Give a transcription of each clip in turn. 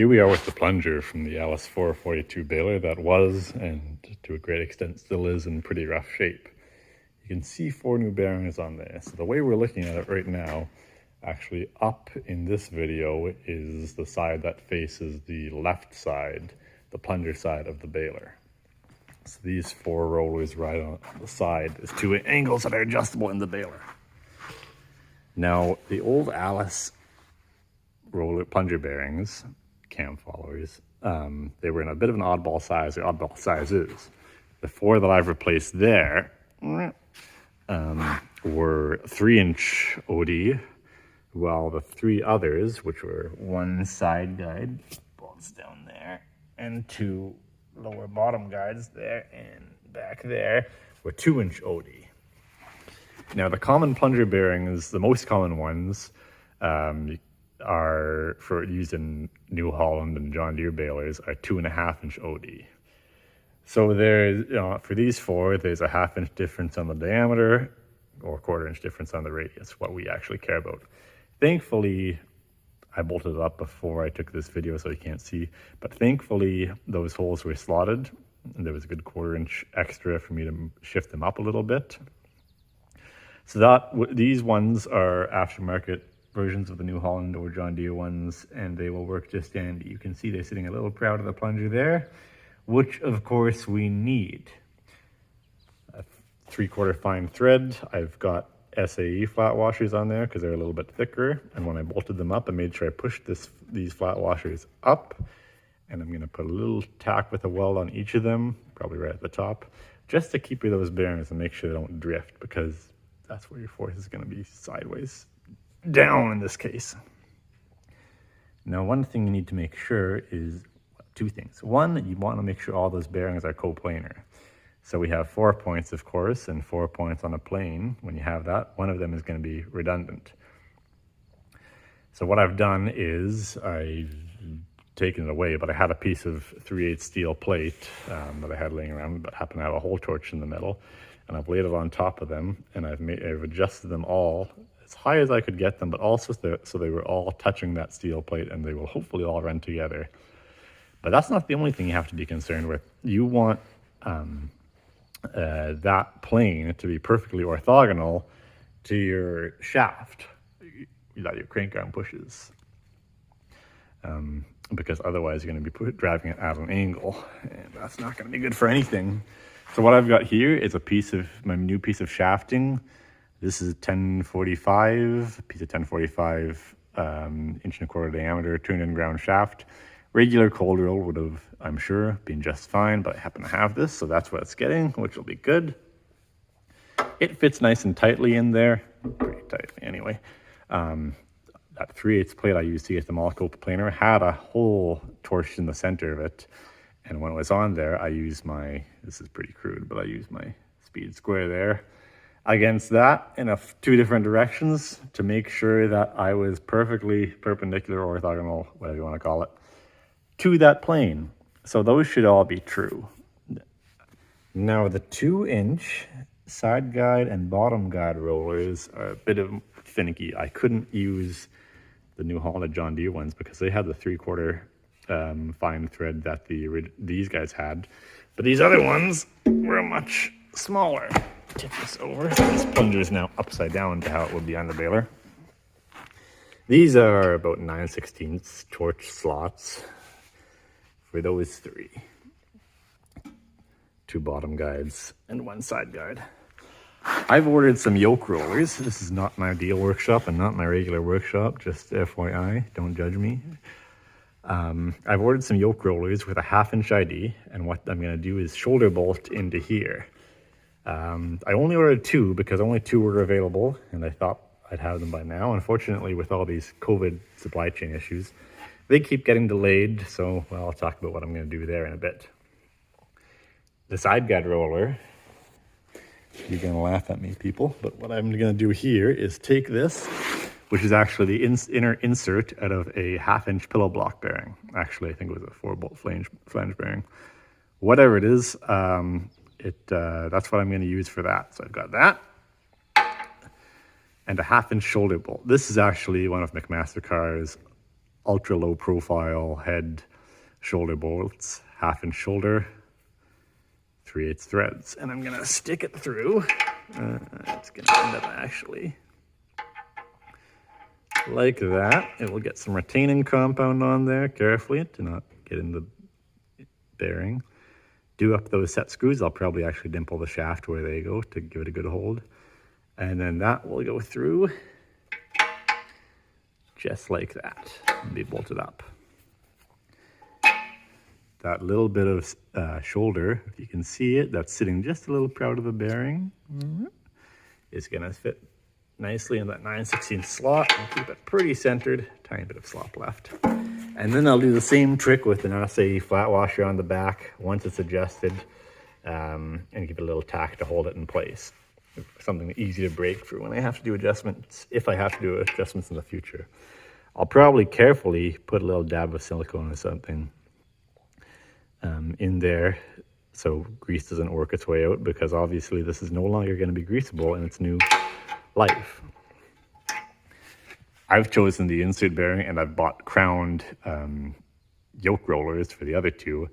Here we are with the plunger from the Allis 442 baler that was, and to a great extent still is, in pretty rough shape. You can see 4 new bearings on there. So the way we're looking at it right now, actually up in this video, is the side that faces the left side, the plunger side of the baler. So these 4 rollers right on the side is 2 angles that are adjustable in the baler. Now, the old Allis roller plunger bearings, cam followers, they were in a bit of an oddball size. The oddball size is the 4 that I've replaced there were 3-inch OD, while the 3 others, which were 1 side guide bolts down there and 2 lower bottom guides there and back there, were 2-inch OD. Now, the common plunger bearings, the most common ones, are for used in New Holland and John Deere balers, are 2.5-inch OD. So there's, for these 4, there's a 1/2-inch difference on the diameter or 1/4-inch difference on the radius, what we actually care about. Thankfully, I bolted it up before I took this video so you can't see, but thankfully those holes were slotted and there was a good 1/4-inch extra for me to shift them up a little bit. So these ones are aftermarket versions of the New Holland or John Deere ones, and they will work just dandy. You can see they're sitting a little proud of the plunger there, which of course we need. A 3/4 fine thread. I've got SAE flat washers on there because they're a little bit thicker, and when I bolted them up, I made sure I pushed these flat washers up, and I'm going to put a little tack with a weld on each of them, probably right at the top, just to keep those bearings and make sure they don't drift, because that's where your force is going to be sideways down in this case. Now, one thing you need to make sure is 2 things. One, you want to make sure all those bearings are coplanar. So we have 4 points, of course, and 4 points on a plane. When you have that, one of them is going to be redundant. So what I've done is I've taken it away, but I had a piece of 3/8 steel plate that I had laying around, but happened to have a hole torch in the middle, and I've laid it on top of them, and I've adjusted them all as high as I could get them, but also so they were all touching that steel plate, and they will hopefully all run together. But that's not the only thing you have to be concerned with. You want that plane to be perfectly orthogonal to your shaft that your crank arm pushes, because otherwise you're going to be driving it at an angle, and that's not going to be good for anything. So what I've got here is my new piece of shafting. This is 1045, a piece of 1045 1.25-inch diameter turned in ground shaft. Regular cold roll would have, I'm sure, been just fine, but I happen to have this, so that's what it's getting, which will be good. It fits nice and tightly in there, pretty tightly anyway. That 3/8 plate I used to get them all coplanar had a hole torched in the center of it, and when it was on there, I used this is pretty crude, but I used my speed square there against that in 2 different directions to make sure that I was perfectly perpendicular or orthogonal, whatever you want to call it, to that plane. So those should all be true. Now, the 2-inch side guide and bottom guide rollers are a bit finicky. I couldn't use the New Holland John Deere ones because they had the 3/4 fine thread that these guys had, but these other ones were much smaller. Tip this over. This plunger is now upside down to how it would be on the baler. These are about 9/16 torch slots for those 3. 2 bottom guides and 1 side guide. I've ordered some yoke rollers. This is not my deal workshop and not my regular workshop, just FYI, don't judge me. I've ordered some yoke rollers with a 1/2-inch ID, and what I'm going to do is shoulder bolt into here. I only ordered 2 because only 2 were available, and I thought I'd have them by now. Unfortunately, with all these COVID supply chain issues, they keep getting delayed, so well, I'll talk about what I'm going to do there in a bit. The side guide roller, you're going to laugh at me, people, but what I'm going to do here is take this, which is actually the inner insert out of a 1/2-inch pillow block bearing. Actually, I think it was a 4-bolt flange bearing. Whatever it is, that's what I'm going to use for that. So I've got that and a 1/2-inch shoulder bolt. This is actually one of McMaster-Carr's ultra low profile head shoulder bolts, 1/2 inch shoulder, 3/8 threads. And I'm gonna stick it through. It's gonna end up actually like that. It will get some retaining compound on there carefully to not get in the bearing. Do up those set screws. I'll probably actually dimple the shaft where they go to give it a good hold. And then that will go through just like that and be bolted up. That little bit of shoulder, if you can see it, that's sitting just a little proud of the bearing, is gonna fit nicely in that 9/16 slot and keep it pretty centered. Tiny bit of slop left. And then I'll do the same trick with an SAE flat washer on the back once it's adjusted, and give it a little tack to hold it in place. Something easy to break for when I have to do adjustments, if I have to do adjustments in the future. I'll probably carefully put a little dab of silicone or something in there so grease doesn't work its way out, because obviously this is no longer going to be greasable in its new life. I've chosen the insert bearing, and I've bought crowned yoke rollers for the other two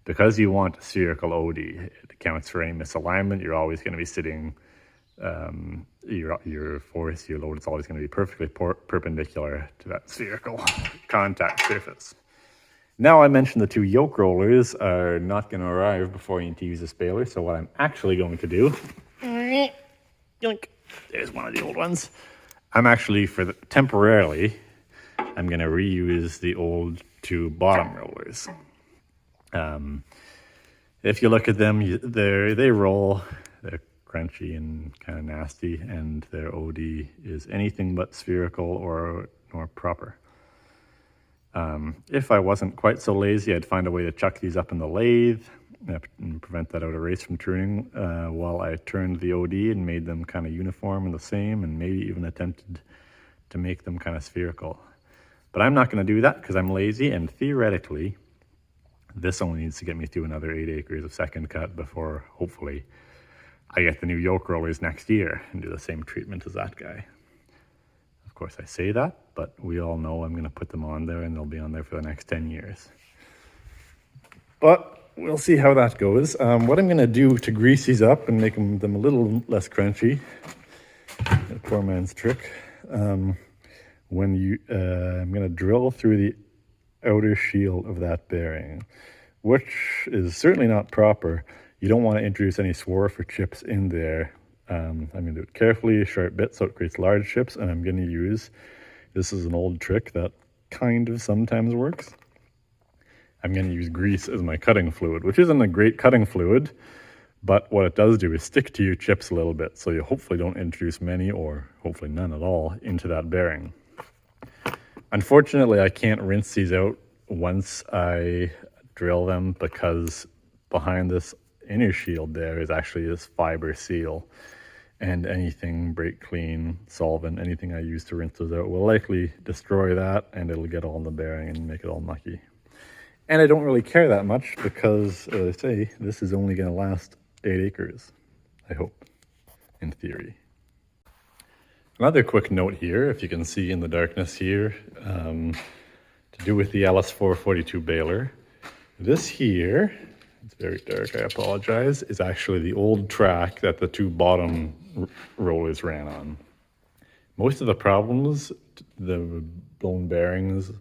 because you want spherical OD. It accounts for any misalignment. You're always going to be sitting, your force, your load is always going to be perfectly perpendicular to that spherical contact surface. Now I mentioned the two yoke rollers are not going to arrive before you need to use this baler, so what I'm actually going to do, yoink, there's one of the old ones. I'm actually, temporarily, I'm going to reuse the old two bottom rollers. If you look at them, they roll, they're crunchy and kind of nasty, and their OD is anything but spherical nor proper. If I wasn't quite so lazy, I'd find a way to chuck these up in the lathe and prevent that outer race from turning while I turned the OD and made them kind of uniform and the same, and maybe even attempted to make them kind of spherical. But I'm not going to do that because I'm lazy, and theoretically, this only needs to get me through another 8 acres of second cut before, hopefully, I get the new yoke rollers next year and do the same treatment as that guy. Of course, I say that, but we all know I'm going to put them on there and they'll be on there for the next 10 years. But we'll see how that goes. What I'm going to do to grease these up and make them a little less crunchy, a poor man's trick, I'm going to drill through the outer shield of that bearing, which is certainly not proper. You don't want to introduce any swarf or chips in there. I'm going to do it carefully, a sharp bit, so it creates large chips, and I'm going to use, this is an old trick that kind of sometimes works. I'm going to use grease as my cutting fluid, which isn't a great cutting fluid, but what it does do is stick to your chips a little bit, so you hopefully don't introduce many, or hopefully none at all, into that bearing. Unfortunately, I can't rinse these out once I drill them, because behind this inner shield there is actually this fiber seal, and anything brake clean, solvent, anything I use to rinse those out will likely destroy that, and it'll get all in the bearing and make it all mucky. And I don't really care that much because, as I say, this is only going to last 8 acres, I hope, in theory. Another quick note here, if you can see in the darkness here, to do with the Allis 442 baler. This here, it's very dark, I apologize, is actually the old track that the two bottom rollers ran on. Most of the problems, the blown bearings,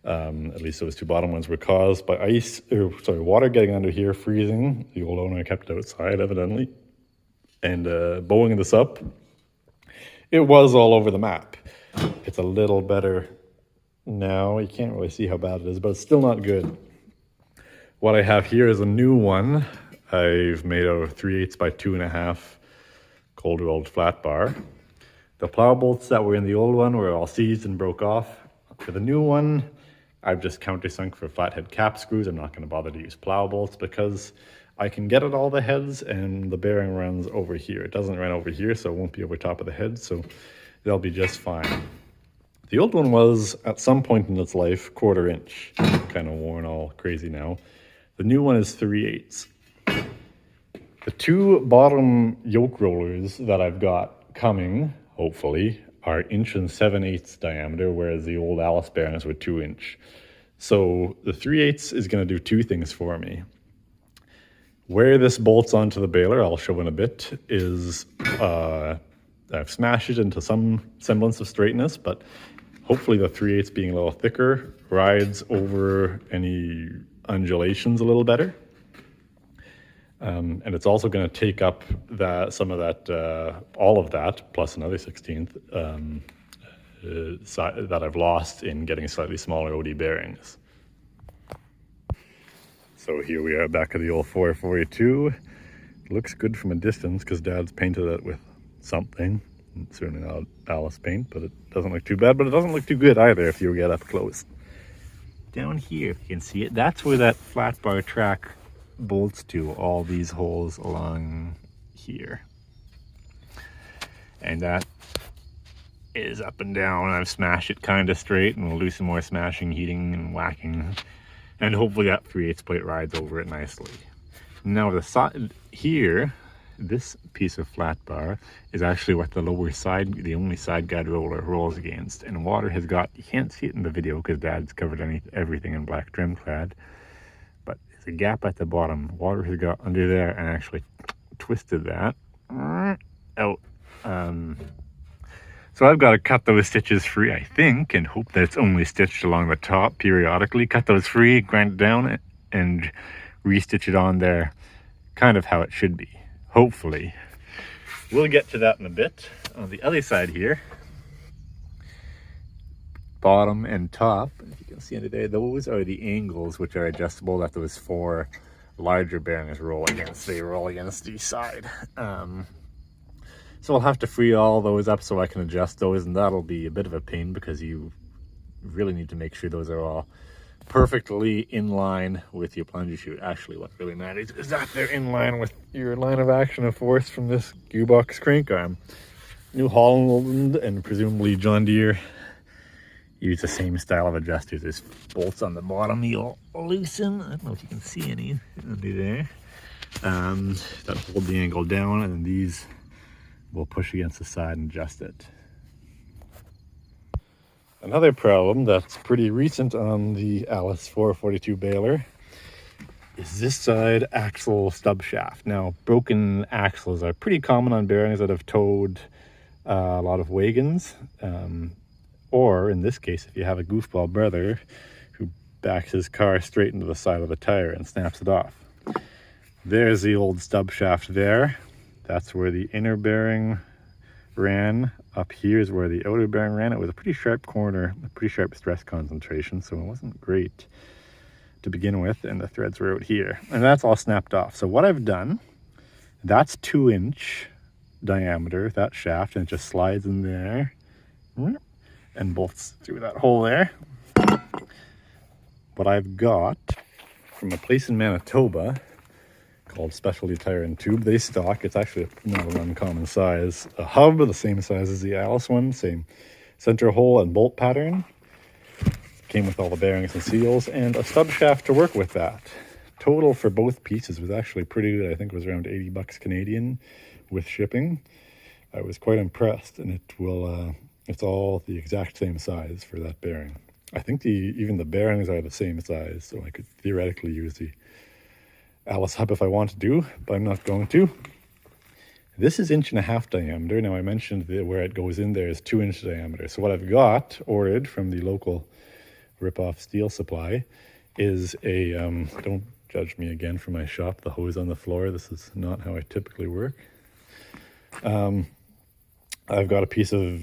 at least those two bottom ones, were caused by water getting under here, freezing. The old owner kept it outside, evidently, and bowing this up. It was all over the map. It's a little better now. You can't really see how bad it is, but it's still not good. What I have here is a new one. I've made out of 3/8 by 2.5 cold rolled flat bar. The plow bolts that were in the old one were all seized and broke off. For the new one, I've just countersunk for flathead cap screws. I'm not going to bother to use plow bolts because I can get at all the heads and the bearing runs over here. It doesn't run over here, so it won't be over top of the head, so they'll be just fine. The old one was, at some point in its life, 1/4 inch. Kind of worn all crazy now. The new one is 3/8. The two bottom yoke rollers that I've got coming, hopefully, are 1 7/8 diameter, whereas the old Allis bearings were 2 inch. So the 3/8 is going to do two things for me. Where this bolts onto the baler, I'll show in a bit, is I've smashed it into some semblance of straightness, but hopefully the 3/8 being a little thicker rides over any undulations a little better. And it's also going to take up some of that, all of that, plus another 1/16 that I've lost in getting slightly smaller OD bearings. So here we are back at the old 442. It looks good from a distance because Dad's painted it with something. It's certainly not Allis paint, but it doesn't look too bad, but it doesn't look too good either if you get up close. Down here, if you can see it, that's where that flat bar track bolts to, all these holes along here. And that is up and down. I've smashed it kind of straight, and we'll do some more smashing, heating, and whacking. And hopefully that 3/8 plate rides over it nicely. Now the side here, this piece of flat bar is actually what the lower side, the only side guide roller rolls against. And water has got, you can't see it in the video because Dad's covered everything in black trim clad, but there's a gap at the bottom. Water has got under there and actually twisted that out. So I've got to cut those stitches free, I think, and hope that it's only stitched along the top periodically. Cut those free, grind it down, and restitch it on there, kind of how it should be, hopefully. We'll get to that in a bit. On the other side here, bottom and top, if you can see under there, those are the angles which are adjustable that those four larger bearings roll against. They roll against each side. So I'll have to free all those up so I can adjust those, and that'll be a bit of a pain because you really need to make sure those are all perfectly in line with your plunger chute. Actually, what really matters is that they're in line with your line of action of force from this gearbox crank arm. New Holland and presumably John Deere use the same style of adjusters. There's bolts on the bottom you'll loosen. I don't know if you can see any under there. That hold the angle down, and then these will push against the side and adjust it. Another problem that's pretty recent on the Allis 442 baler is this side axle stub shaft. Now, broken axles are pretty common on bearings that have towed a lot of wagons, or in this case, if you have a goofball brother who backs his car straight into the side of the tire and snaps it off. There's the old stub shaft there. That's where the inner bearing ran. Up here is where the outer bearing ran. It was a pretty sharp corner, a pretty sharp stress concentration, so it wasn't great to begin with, and the threads were out here. And that's all snapped off. So what I've done, that's 2-inch diameter, that shaft, and it just slides in there and bolts through that hole there. What I've got from a place in Manitoba called Specialty Tire and Tube, they stock, it's actually not an uncommon size, a hub the same size as the Allis one, same center hole and bolt pattern. Came with all the bearings and seals, and a stub shaft to work with that. Total for both pieces was actually pretty good. I think it was around 80 bucks Canadian with shipping. I was quite impressed, and it will it's all the exact same size for that bearing. I think even the bearings are the same size, so I could theoretically use the Allis hub if I want to, but I'm not going to. This is 1.5 inch diameter. Now I mentioned that where it goes in there is 2-inch diameter. So what I've got ordered from the local rip-off steel supply is a, don't judge me again for my shop, the hose on the floor. This is not how I typically work. I've got a piece of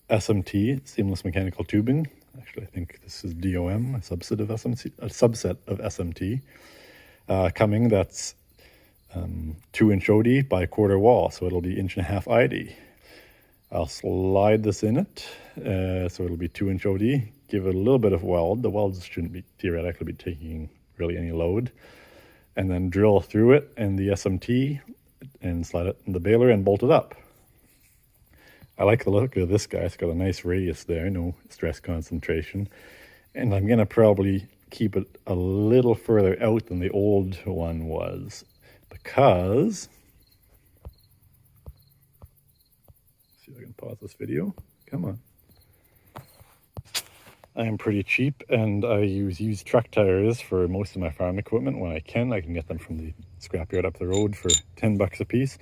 SMT, seamless mechanical tubing. Actually, I think this is DOM, a subset of SMT. Coming, that's 2-inch OD by 1/4 wall, so it'll be 1.5 ID. I'll slide this in it, so it'll be 2-inch OD, give it a little bit of weld. The welds shouldn't be theoretically be taking really any load, and then drill through it and the SMT and slide it in the baler and bolt it up. I like the look of this guy. It's got a nice radius there, no stress concentration, and I'm gonna probably keep it a little further out than the old one was, because, see if I can pause this video. Come on. I am pretty cheap, and I use used truck tires for most of my farm equipment when I can. I can get them from the scrapyard up the road for 10 bucks a piece.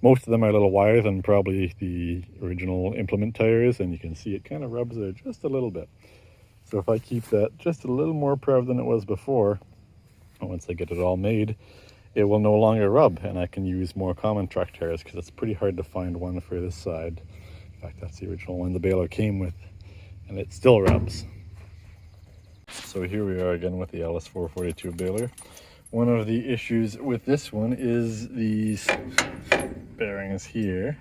Most of them are a little wider than probably the original implement tires, and you can see it kind of rubs there just a little bit. So if I keep that just a little more prev than it was before, once I get it all made, it will no longer rub, and I can use more common truck tires because it's pretty hard to find one for this side. In fact, that's the original one the Baler came with, and it still rubs. So here we are again with the Allis 442 Baler. One of the issues with this one is these bearings here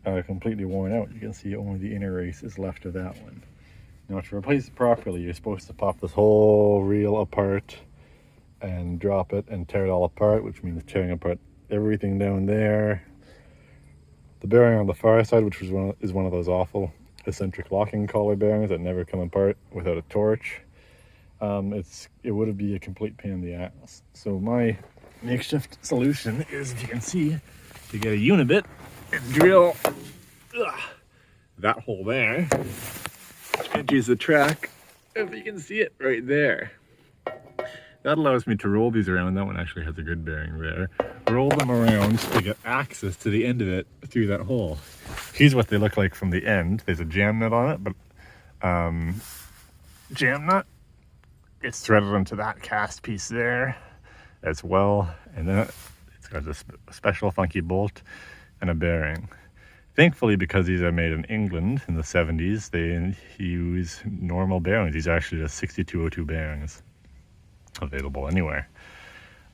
are completely worn out. You can see only the inner race is left of that one. Now to replace it properly, you're supposed to pop this whole reel apart and drop it and tear it all apart, which means tearing apart everything down there. The bearing on the far side, which is one of those awful eccentric locking collar bearings that never come apart without a torch. It would be a complete pain in the ass. So my makeshift solution is, if you can see, to get a unibit and drill that hole there and use the track, if you can see it right there. That allows me to roll these around. That one actually has a good bearing there. Roll them around to get access to the end of it through that hole. Here's what they look like from the end. There's a jam nut on it, but jam nut, it's threaded onto that cast piece there as well. And then it's got this special funky bolt and a bearing. Thankfully, because these are made in England in the 70s, they use normal bearings. These are actually just 6202 bearings available anywhere.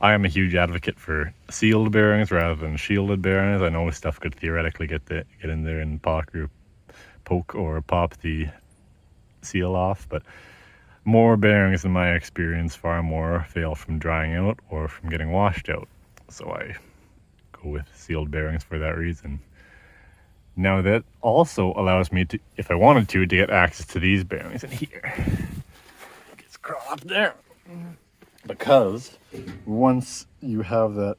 I am a huge advocate for sealed bearings rather than shielded bearings. I know stuff could theoretically get in there and poke or pop the seal off, but more bearings, in my experience, far more fail from drying out or from getting washed out. So I go with sealed bearings for that reason. Now that also allows me to, if I wanted to get access to these bearings in here. Just crawl up there. Because once you have that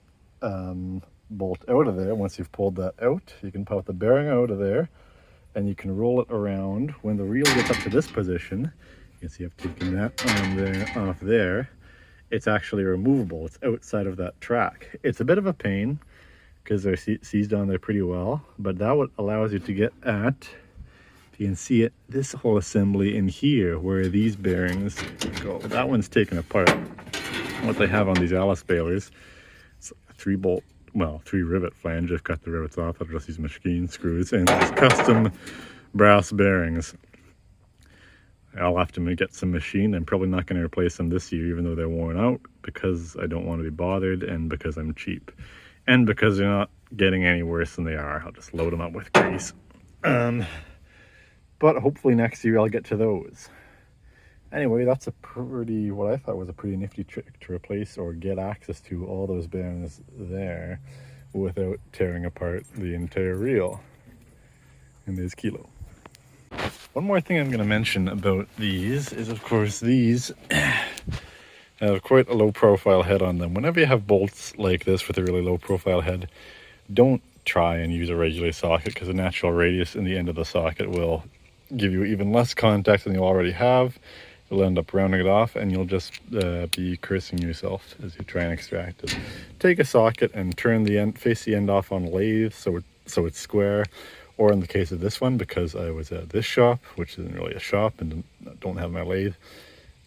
bolt out of there, once you've pulled that out, you can pop the bearing out of there and you can roll it around. When the reel gets up to this position, you can see I've taken that on there, off there. It's actually removable. It's outside of that track. It's a bit of a pain because they're seized on there pretty well, but that allows you to get at, if you can see it, this whole assembly in here where these bearings go. That one's taken apart. What they have on these Allis balers, it's a 3 rivet flange. I've cut the rivets off. I'll just use machine screws and these custom brass bearings. I'll have to get some machine. I'm probably not going to replace them this year, even though they're worn out, because I don't want to be bothered and because I'm cheap. And because they're not getting any worse than they are. I'll just load them up with grease. But hopefully next year I'll get to those. Anyway, that's what I thought was a pretty nifty trick to replace or get access to all those bearings there without tearing apart the entire reel. And there's Kilo. One more thing I'm going to mention about these is, of course, these have quite a low profile head on them. Whenever you have bolts like this with a really low profile head, don't try and use a regular socket, because the natural radius in the end of the socket will give you even less contact than you already have. You'll end up rounding it off and you'll just be cursing yourself as you try and extract it. Take a socket and turn the end, face the end off on a lathe so it's square. Or in the case of this one, because I was at this shop, which isn't really a shop and don't have my lathe,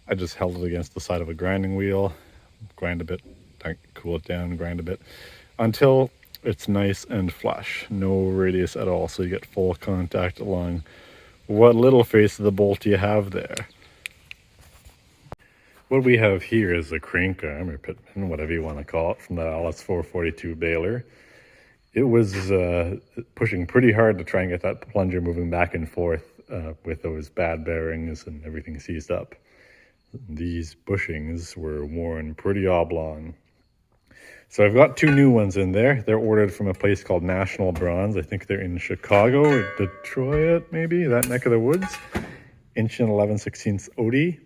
I just held it against the side of a grinding wheel, grind a bit, cool it down, grind a bit, until it's nice and flush, no radius at all, so you get full contact along what little face of the bolt you have there. What we have here is a crank arm, or pitman, whatever you want to call it, from the Allis 442 Baler. It was pushing pretty hard to try and get that plunger moving back and forth with those bad bearings and everything seized up. These bushings were worn pretty oblong. So I've got 2 new ones in there. They're ordered from a place called National Bronze. I think they're in Chicago or Detroit, maybe, that neck of the woods. 1 11/16 OD,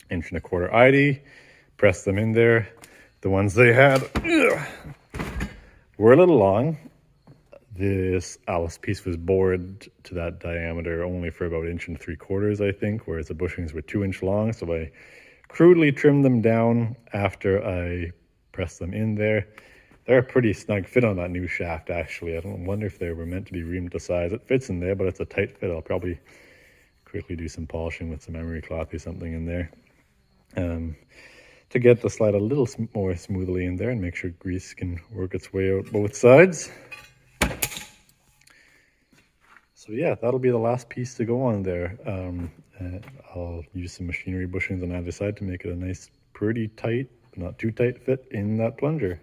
1 1/4 ID. Press them in there. The ones they had were a little long. This Allis piece was bored to that diameter only for about 1 3/4, I think, whereas the bushings were 2-inch long. So I crudely trimmed them down after I pressed them in there. They're a pretty snug fit on that new shaft, actually. I don't wonder if they were meant to be reamed to size. It fits in there, but it's a tight fit. I'll probably quickly do some polishing with some emery cloth or something in there to get the slide a little more smoothly in there and make sure grease can work its way out both sides. So yeah, that'll be the last piece to go on there. I'll use some machinery bushings on either side to make it a nice, pretty tight, but not too tight fit in that plunger.